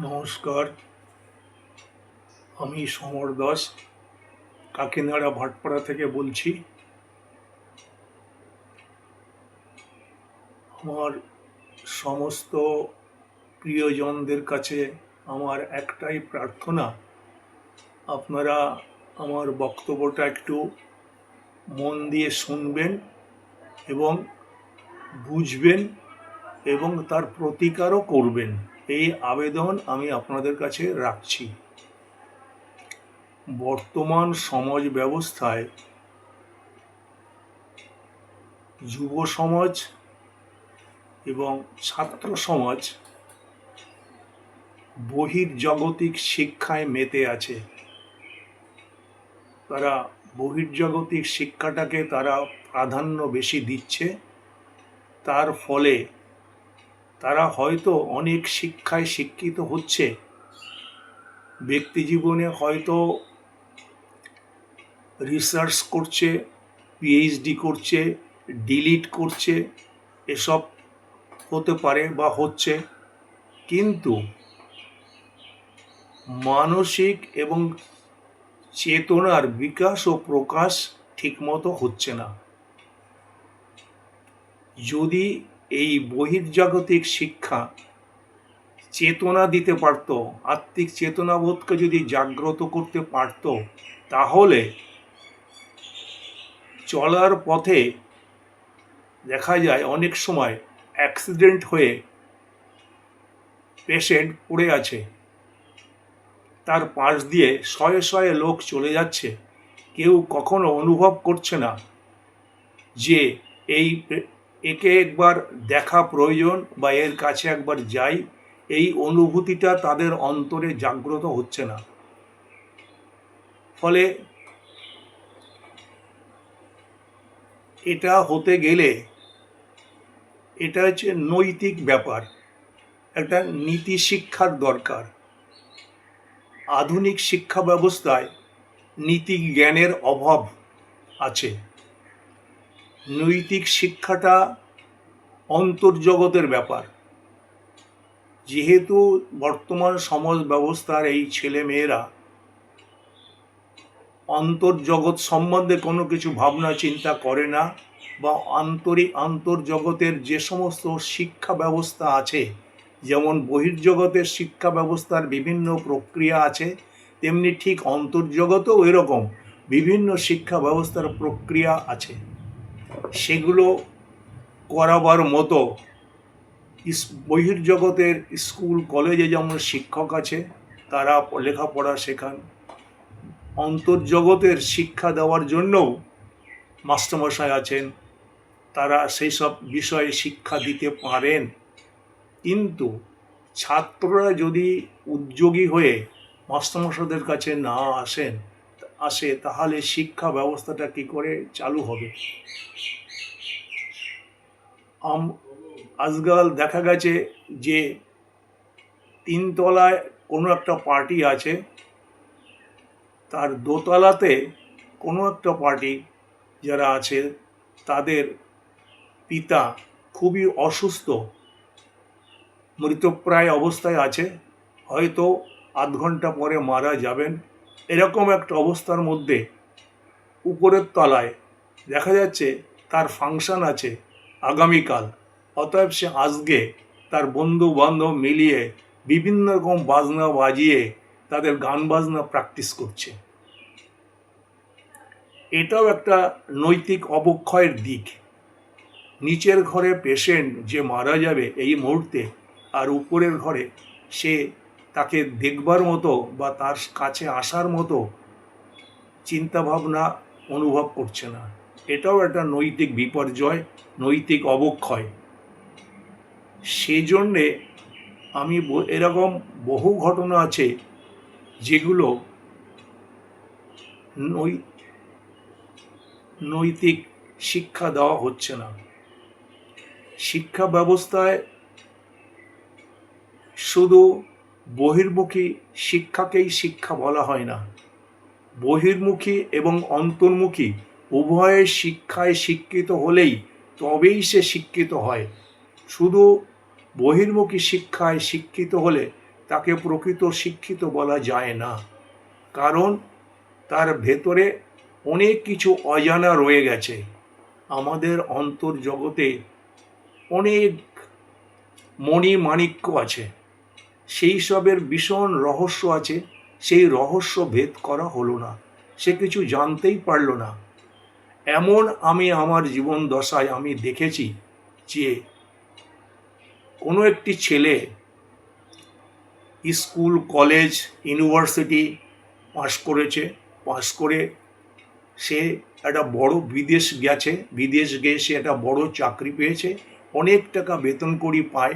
নমস্কার, আমি সমর দাস কাকিনাড়া ভাটপাড়া থেকে বলছি। আমার সমস্ত প্রিয়জনদের কাছে আমার একটাই প্রার্থনা, আপনারা আমার বক্তব্যটা একটু মন দিয়ে শুনবেন এবং বুঝবেন এবং তার প্রতিকারও করবেন, এই আবেদন আমি আপনাদের কাছে রাখছি। বর্তমান সমাজ ব্যবস্থায় যুব সমাজ এবং ছাত্র সমাজ বহির্জাগতিক শিক্ষায় মেতে আছে। তারা বহির্জাগতিক শিক্ষাটাকে তারা প্রাধান্য বেশি দিচ্ছে। তার ফলে তারা হয়তো অনেক শিক্ষায় শিক্ষিত হচ্ছে, ব্যক্তি জীবনে হয়তো রিসার্চ করছে, পিএইচডি করছে, ডিলিট করছে, এসব হতে পারে বা হচ্ছে, কিন্তু মানসিক এবং চেতনার বিকাশ ও প্রকাশ ঠিকমতো হচ্ছে না। যদি এই বহির্জাগতিক শিক্ষা চেতনা দিতে পারত, আত্মিক চেতনাবোধকে যদি জাগ্রত করতে পারত, তাহলে চলার পথে দেখা যায় অনেক সময় অ্যাক্সিডেন্ট হয়ে পেশেন্ট পড়ে আছে, তার পাশ দিয়ে শয়ে শয়ে লোক চলে যাচ্ছে, কেউ কখনো অনুভব করছে না যে একে একবার দেখা প্রয়োজন বা এর কাছে একবার যাই। এই অনুভূতিটা তাদের অন্তরে জাগ্রত হচ্ছে না। ফলে এটা হতে গেলে এটা হচ্ছে নৈতিক ব্যাপার, একটা নীতি শিক্ষার দরকার। আধুনিক শিক্ষা ব্যবস্থায় নীতি জ্ঞানের অভাব আছে। নৈতিক শিক্ষাটা অন্তর্জগতের ব্যাপার। যেহেতু বর্তমান সমাজ ব্যবস্থার এই ছেলে মেয়েরা অন্তর্জগৎ সম্বন্ধে কোনো কিছু ভাবনা চিন্তা করে না, বা আন্তর্জগতের যে সমস্ত শিক্ষা ব্যবস্থা আছে, যেমন বহির্জগতের শিক্ষা ব্যবস্থার বিভিন্ন প্রক্রিয়া আছে, তেমনি ঠিক অন্তর্জগতেও এরকম বিভিন্ন শিক্ষা ব্যবস্থার প্রক্রিয়া আছে। সেগুলো করাবার মতো বহির্জগতের স্কুল কলেজে যেমন শিক্ষক আছে, তারা লেখাপড়া শেখান, অন্তর্জগতের শিক্ষা দেওয়ার জন্যও মাস্টারমশাই আছেন, তারা সেই সব বিষয়ে শিক্ষা দিতে পারেন। কিন্তু ছাত্ররা যদি উদ্যোগী হয়ে মাস্টারমশাইদের কাছে না আসে, তাহলে শিক্ষা ব্যবস্থাটা কি করে চালু হবে? আজকাল দেখা গেছে যে তিনতলায় কোনো একটা পার্টি আছে, তার দোতলাতে কোনো একটা পার্টি যারা আছে তাদের পিতা খুবই অসুস্থ, মৃতপ্রায় অবস্থায় আছে, হয়তো আধ ঘন্টা পরে মারা যাবেন। এরকম একটা অবস্থার মধ্যে উপরের তলায় দেখা যাচ্ছে তার ফাংশন আছে আগামীকাল, অতএব সে আজকে তার বন্ধু বান্ধব মিলিয়ে বিভিন্ন রকম বাজনা বাজিয়ে তাদের গান বাজনা প্র্যাকটিস করছে। এটাও একটা নৈতিক অবক্ষয়ের দিক। নিচের ঘরে পেশেন্ট যে মারা যাবে এই মুহূর্তে, আর উপরের ঘরে সে তাকে দেখবার মতো বা তার কাছে আসার মতো চিন্তাভাবনা অনুভব করছে না। এটাও একটা নৈতিক বিপর্যয়, নৈতিক অবক্ষয়। সেজন্যে আমি এরকম বহু ঘটনা আছে যেগুলো নৈতিক শিক্ষা দেওয়া হচ্ছে না। শিক্ষা ব্যবস্থায় শুধু বহির্মুখী শিক্ষাকেই শিক্ষা বলা হয় না, বহির্মুখী এবং অন্তর্মুখী উভয় শিক্ষায় শিক্ষিত হলেই তবেই সে শিক্ষিত হয়। শুধু বহির্মুখী শিক্ষায় শিক্ষিত হলে তাকে প্রকৃত শিক্ষিত বলা যায় না, কারণ তার ভেতরে অনেক কিছু অজানা রয়ে গেছে। আমাদের অন্তর্জগতে অনেক মণিমাণিক্য আছে, সেই সবের ভীষণ রহস্য আছে, সেই রহস্য ভেদ করা হলো না, সে কিছু জানতেই পারল না। এমন আমি আমার জীবন দশায় আমি দেখেছি যে কোনো একটি ছেলে স্কুল, কলেজ, ইউনিভার্সিটি পাশ করে সে একটা বড় বিদেশ গেছে, বিদেশ গিয়ে সে একটা বড় চাকরি পেয়েছে, অনেক টাকা বেতন করি পায়,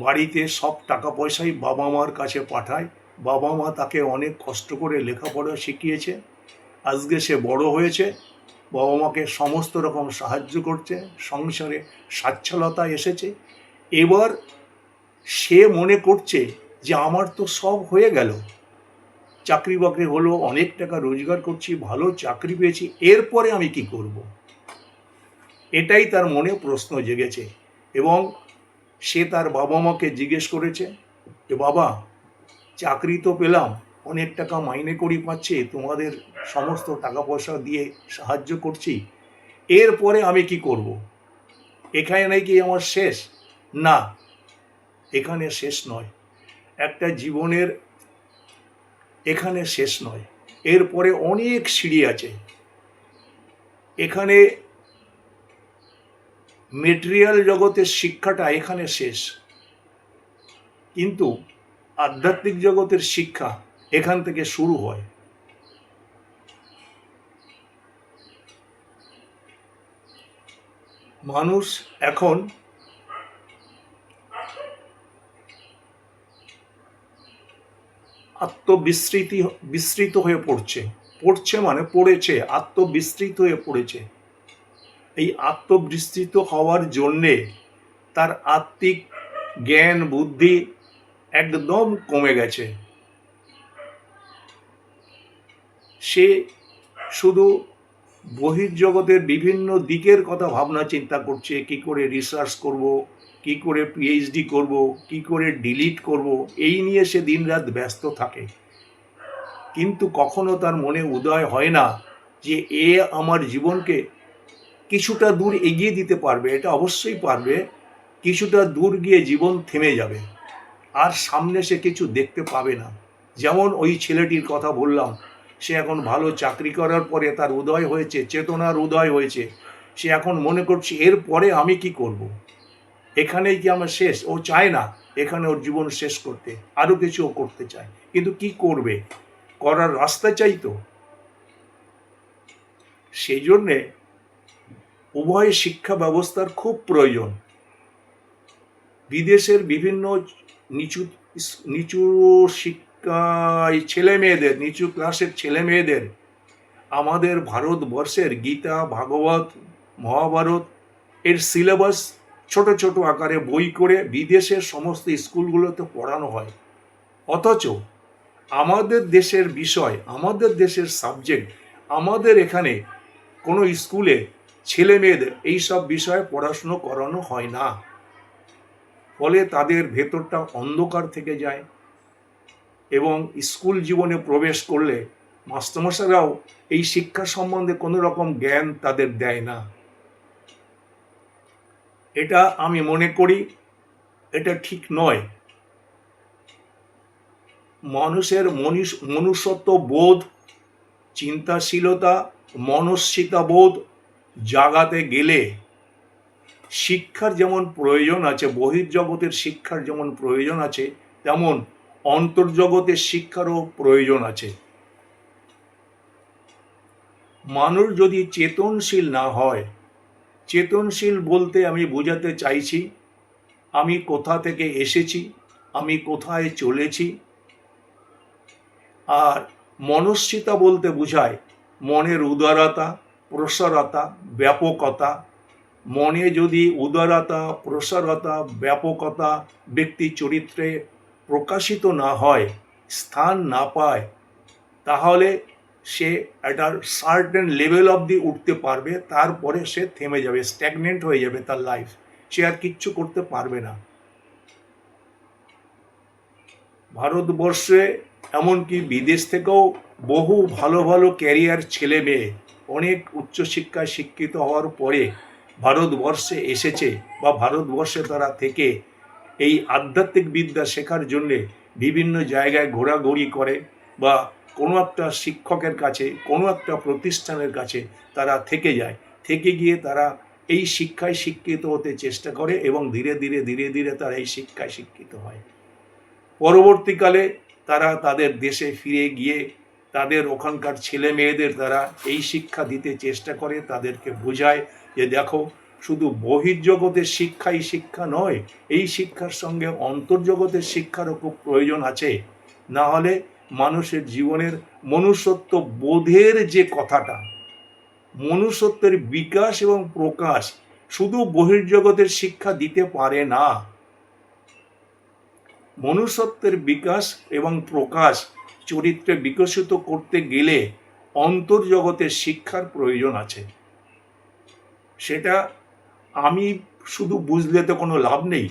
বাড়িতে সব টাকা পয়সাই বাবা মার কাছে পাঠায়, বাবা মা তাকে অনেক কষ্ট করে লেখাপড়া শিখিয়েছে, আজকে সে বড় হয়েছে, বাবা মাকে সমস্ত রকম সাহায্য করছে, সংসারে সচ্ছলতা এসেছে। এবার সে মনে করছে যে আমার তো সব হয়ে গেল, চাকরি বাকরি হলো, অনেক টাকা রোজগার করছি, ভালো চাকরি পেয়েছি, এরপরে আমি কি করব? এটাই তার মনে প্রশ্ন জেগেছে। এবং সে তার বাবা মাকে জিজ্ঞেস করেছে যে বাবা, চাকরি তো পেলাম, অনেক টাকা মাইনে করি পাচ্ছি, তোমাদের সমস্ত টাকা পয়সা দিয়ে সাহায্য করছি, এরপরে আমি কি করব? এখানে নাকি আমার শেষ? না, এখানে শেষ নয়, একটা জীবনের এখানে শেষ নয়, এরপরে অনেক সিঁড়ি আছে। এখানে মেটেরিয়াল জগতের শিক্ষাটা এখানে শেষ, কিন্তু আধ্যাত্মিক জগতের শিক্ষা এখান থেকে শুরু হয়। মানুষ এখন বিস্মৃত হয়ে পড়েছে, আত্মবিস্মৃত হয়ে পড়েছে। এই আত্মবিস্মৃত হওয়ার জন্যে তার আত্মিক জ্ঞান বুদ্ধি একদম কমে গেছে। সে শুধু বহির্জগতের বিভিন্ন দিকের কথা ভাবনা চিন্তা করছে, কি করে রিসার্চ করব, কি করে পিএইচডি করব, কি করে ডিলিট করব, এই নিয়ে সে দিনরাত ব্যস্ত থাকে। কিন্তু কখনো তার মনে উদয় হয় না যে এ আমার জীবনকে কিছুটা দূর এগিয়ে দিতে পারবে। এটা অবশ্যই পারবে, কিছুটা দূর গিয়ে জীবন থেমে যাবে, আর সামনে সে কিছু দেখতে পাবে না। যেমন ওই ছেলেটির কথা বললাম, সে এখন ভালো চাকরি করার পরে তার উদয় হয়েছে, চেতনার উদয় হয়েছে, সে এখন মনে করছে এরপরে আমি কি করব? এখানেই কি আমার শেষ? ও চায় না এখানে ওর জীবন শেষ করতে, আরও কিছু ও করতে চায়, কিন্তু কি করবে? করার রাস্তা চাই তো। সেই জন্যে উভয় শিক্ষা ব্যবস্থার খুব প্রয়োজন। বিদেশের বিভিন্ন নিচু নিচু শিক্ষায় ছেলে মেয়েদের, নিচু ক্লাসের ছেলে মেয়েদের আমাদের ভারতবর্ষের গীতা, ভাগবত, মহাভারত এর সিলেবাস ছোট ছোট আকারে বই করে বিদেশের সমস্ত স্কুলগুলোতে পড়ানো হয়। অথচ আমাদের দেশের বিষয়, আমাদের দেশের সাবজেক্ট, আমাদের এখানে কোনো স্কুলে ছেলে মেয়েদের এইসব বিষয়ে পড়াশুনো করানো হয় না। ফলে তাদের ভেতরটা অন্ধকার থেকে যায়, এবং স্কুল জীবনে প্রবেশ করলে মাস্টারমশাইরাও এই শিক্ষা সম্বন্ধে কোনো রকম জ্ঞান তাদের দেয় না। এটা আমি মনে করি এটা ঠিক নয়। মানুষের মনুষ্যত্ব বোধ, চিন্তাশীলতা, মনস্বিতা বোধ জাগাতে গেলে শিক্ষার যেমন প্রয়োজন আছে, বহির্জগতের শিক্ষার যেমন প্রয়োজন আছে, তেমন অন্তর্জগতের শিক্ষারও প্রয়োজন আছে। মানুষ যদি চেতনশীল না হয়, চেতনশীল বলতে আমি বোঝাতে চাইছি আমি কোথা থেকে এসেছি, আমি কোথায় চলেছি। আর মনস্বিতা বলতে বোঝায় মনের উদারতা, প্রসারতা, ব্যাপকতা। মনে যদি উদারতা, প্রসারতা, ব্যাপকতা ব্যক্তি চরিত্রে প্রকাশিত না হয়, স্থান না পায়, তাহলে সে একটা সার্টেন লেভেল অবধি উঠতে পারবে, তারপরে সে থেমে যাবে, স্ট্যাগনেন্ট হয়ে যাবে তার লাইফ, সে আর কিচ্ছু করতে পারবে না। ভারতবর্ষে এমনকি বিদেশ থেকেও বহু ভালো ভালো ক্যারিয়ার ছেলে মেয়ে অনেক উচ্চশিক্ষায় শিক্ষিত হওয়ার পরে ভারতবর্ষে এসেছে বা ভারতবর্ষে তারা থেকে এই আধ্যাত্মিক বিদ্যা শেখার জন্যে বিভিন্ন জায়গায় ঘোরাঘুরি করে বা কোনো একটা শিক্ষকের কাছে কোনো একটা প্রতিষ্ঠানের কাছে তারা থেকে যায়, থেকে গিয়ে তারা এই শিক্ষায় শিক্ষিত হতে চেষ্টা করে এবং ধীরে ধীরে ধীরে ধীরে তারা এই শিক্ষায় শিক্ষিত হয়। পরবর্তীকালে তারা তাদের দেশে ফিরে গিয়ে তাদের ওখানকার ছেলে মেয়েদের তারা এই শিক্ষা দিতে চেষ্টা করে, তাদেরকে বোঝায় যে দেখো শুধু বহির্জগতের শিক্ষাই শিক্ষা নয়, এই শিক্ষার সঙ্গে অন্তর্জগতের শিক্ষারও খুব প্রয়োজন আছে। না হলে মানুষের জীবনের মনুষ্যত্ব বোধের যে কথাটা, মনুষ্যত্বের বিকাশ এবং প্রকাশ শুধু বহির্জগতের শিক্ষা দিতে পারে না। মনুষ্যত্বের বিকাশ এবং প্রকাশ চরিত্রে বিকশিত করতে গেলে অন্তর্জগতের শিক্ষার প্রয়োজন আছে। সেটা আমি শুধু বুঝলে তো কোনো লাভ নেই,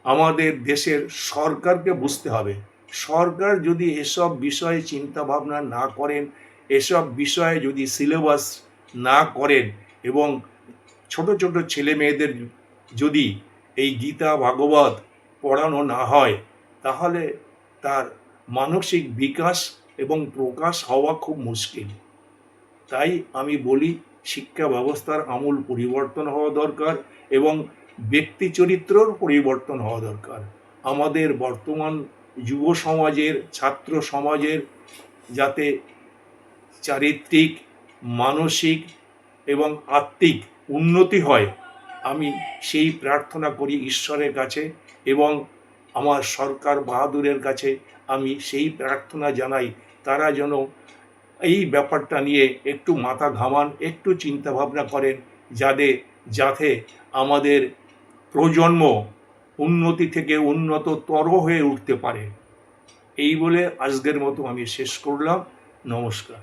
আমাদের দেশের সরকারকে বুঝতে হবে। সরকার যদি এসব বিষয়ে চিন্তা ভাবনা না করেন, এসব বিষয়ে যদি সিলেবাস না করেন এবং ছোট ছোট ছেলে মেয়েদের যদি এই গীতা ভাগবত পড়ানো না হয়, তাহলে তার মানসিক বিকাশ এবং প্রকাশ হওয়া খুব মুশকিল। তাই আমি বলি শিক্ষা ব্যবস্থার আমূল পরিবর্তন হওয়া দরকার এবং ব্যক্তি চরিত্রর পরিবর্তন হওয়া দরকার। আমাদের বর্তমান যুব সমাজের, ছাত্র সমাজের যাতে চারিত্রিক, মানসিক এবং আত্মিক উন্নতি হয়, আমি সেই প্রার্থনা করি ঈশ্বরের কাছে এবং আমার সরকার বাহাদুরের কাছে আমি সেই প্রার্থনা জানাই তারা যেন এই ব্যাপারটা নিয়ে একটু মাথা ঘামান, একটু চিন্তা ভাবনা করেন, যাতে আমাদের প্রজন্ম উন্নতি থেকে উন্নততর হয়ে উঠতে পারে। এই বলে আজকের মতো আমি শেষ করলাম। নমস্কার।